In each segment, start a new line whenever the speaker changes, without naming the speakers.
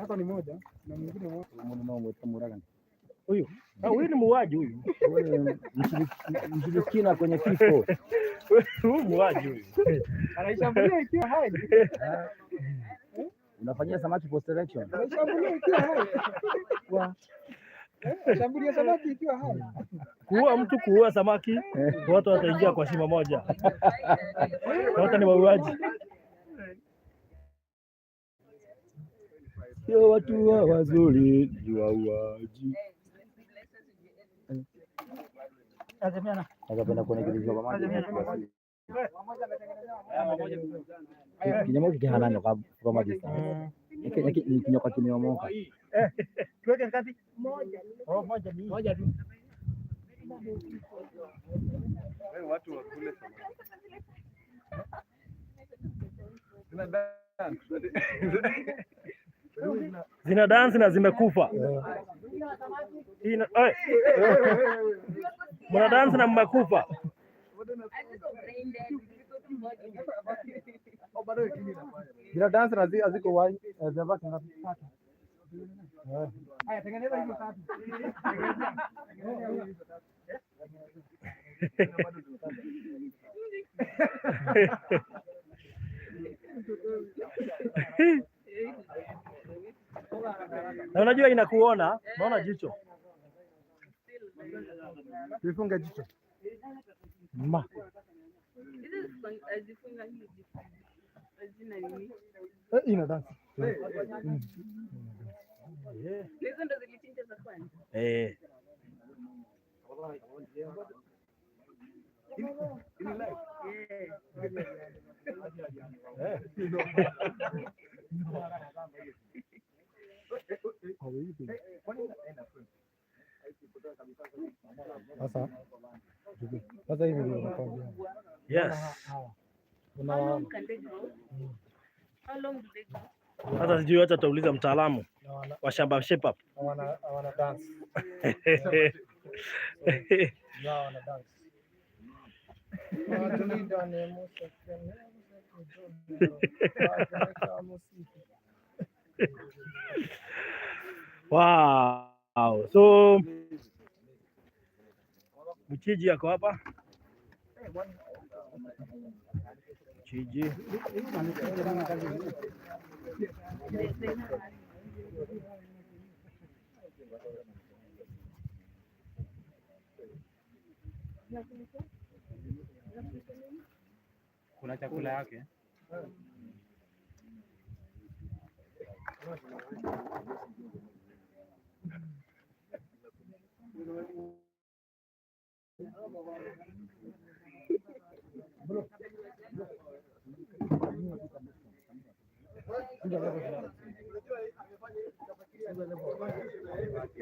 hapa ni moja na mwingine moja.
Huyu ni muuaji huyu.
Mshirikina kwenye kifo.
Huyu muuaji huyu.
Anaishambulia ikiwa hai.
Unafanyia samaki post election.
Anaishambulia ikiwa hai. Shambulia samaki ikiwa hai.
Kuua samaki, watu wataingia kwa shimo moja. Wote ni wauaji.
Sio watu wazuri, ni wauaji. Napenda kuongelea kwa maji. Kinyama kikihanana kwa maji sana. Ni kinyoka kimeomoka.
Tuweke ngapi? Moja. Moja ni. Moja tu.
Watu wakule
zina dance na zimekufa. Mna dance na mmekufa.
Zina dance na ziko wai, zabaki ngapi? Tatu. Haya, tengeneza hizo tatu.
Na unajua inakuona, naona jicho.
Tuifunge jicho. Ina dance.
Hizo ndo zilichinja za kwanza.
Sasa hivi ndio nakwambia.
Yes.
How long can they grow? How long do they grow?
Sasa sijui, acha tauliza mtaalamu wa shamba shape up.
Wana dance. Wana dance.
Wow. So mchiji yako hapa. Mchiji.
Kuna chakula yake.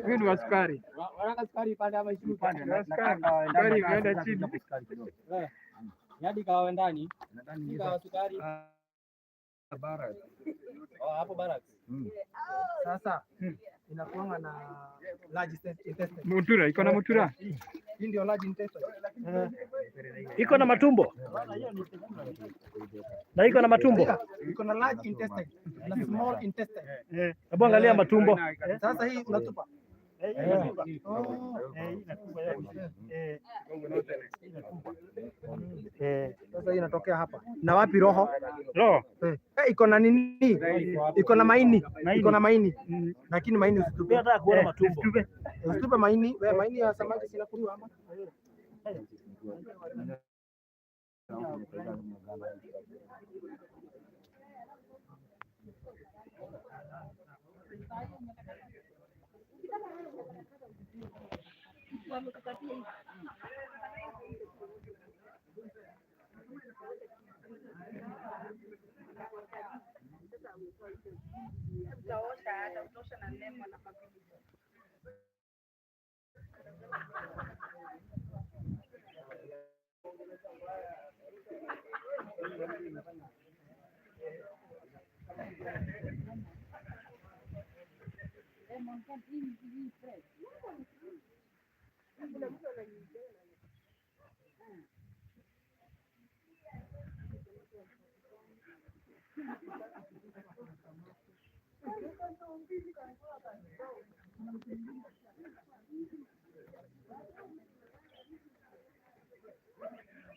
Huyu ni sukari. Wanataka sukari pande ama ishirini pande. Sukari imeenda chini.
Hadi kawa ndani. Kawa sukari.
Bara.
Hapo bara.
Sasa inakuanga na large intestine.
Mutura, iko na mutura.
Hii ndio large intestine.
Iko na matumbo. Na iko na matumbo.
Iko na large intestine na small intestine.
Hebu angalia matumbo.
Sasa hii unatupa. Sasa hii inatokea hapa. Na wapi roho?
Roho.
Iko na nini? Iko na maini. Iko na maini. Lakini maini usitupe.
Nataka kuona matumbo.
Usitupe maini. Wewe maini ya samaki sinakuliwa ama?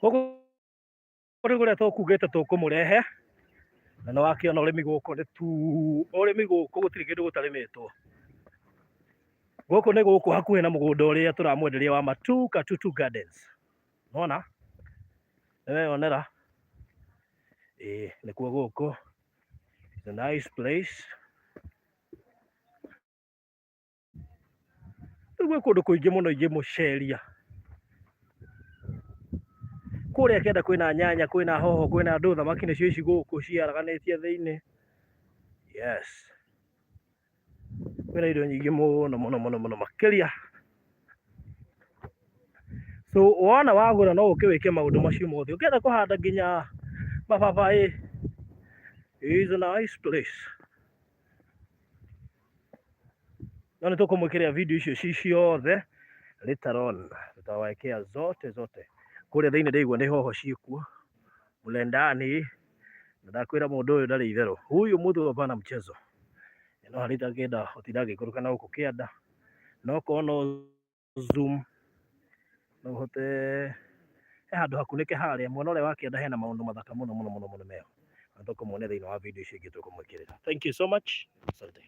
Koguo nĩ kũrĩa tũkugĩte tũkũmũrehe na nĩ wakĩona ũrĩmi gũkũ nĩ tu ũrĩmi gũkũ gũtirĩ kĩndũ gũtarĩmĩtwo. Gũkũ nĩ gũkũ hakuhĩ na mũgũnda ũrĩa tũramwenderia wa Matuu Katutu Gardens. Nona nĩweyonera nĩkuo gũkũ. It's a nice place. Gwĩ kũndũ kũingĩ mũno ingĩmũceria. Kũrĩa kĩanda kwĩna nyanya, kwĩna hoho, kwĩna ndũ, thamaki nĩcio ici gũkũ ciaraganĩtie thĩinĩ. Yes. Kwĩna indo nyingĩ mũno makĩria. So wona wagũra no ũke wĩke maũndũ macio mothe. Ũkĩenda kũhanda nginya mababaĩ. It's a nice place. No nĩ tũkũmwĩkĩrĩra video icio ci ciothe later on. Tutawekea zote. Kũrĩa thĩinĩ ndĩigua nĩ hoho ciĩkuo. Mule ndani. Ndakwĩra mũndũ ũyũ ndarĩ itherũ. Huyu mũndũ hapana mchezo. No halitangĩenda ũtinda agĩikũrũka na gũkũ kĩanda. No kono zoom. No ũhote he handũ hakunĩke harĩa mwena ũrĩa wa kĩanda hena maũndũ mathaka mũno meho. Na tũkũmuonia thĩinĩ wa video icio ingĩ tũkũmwĩkĩrĩra. Thank you so much. Asante.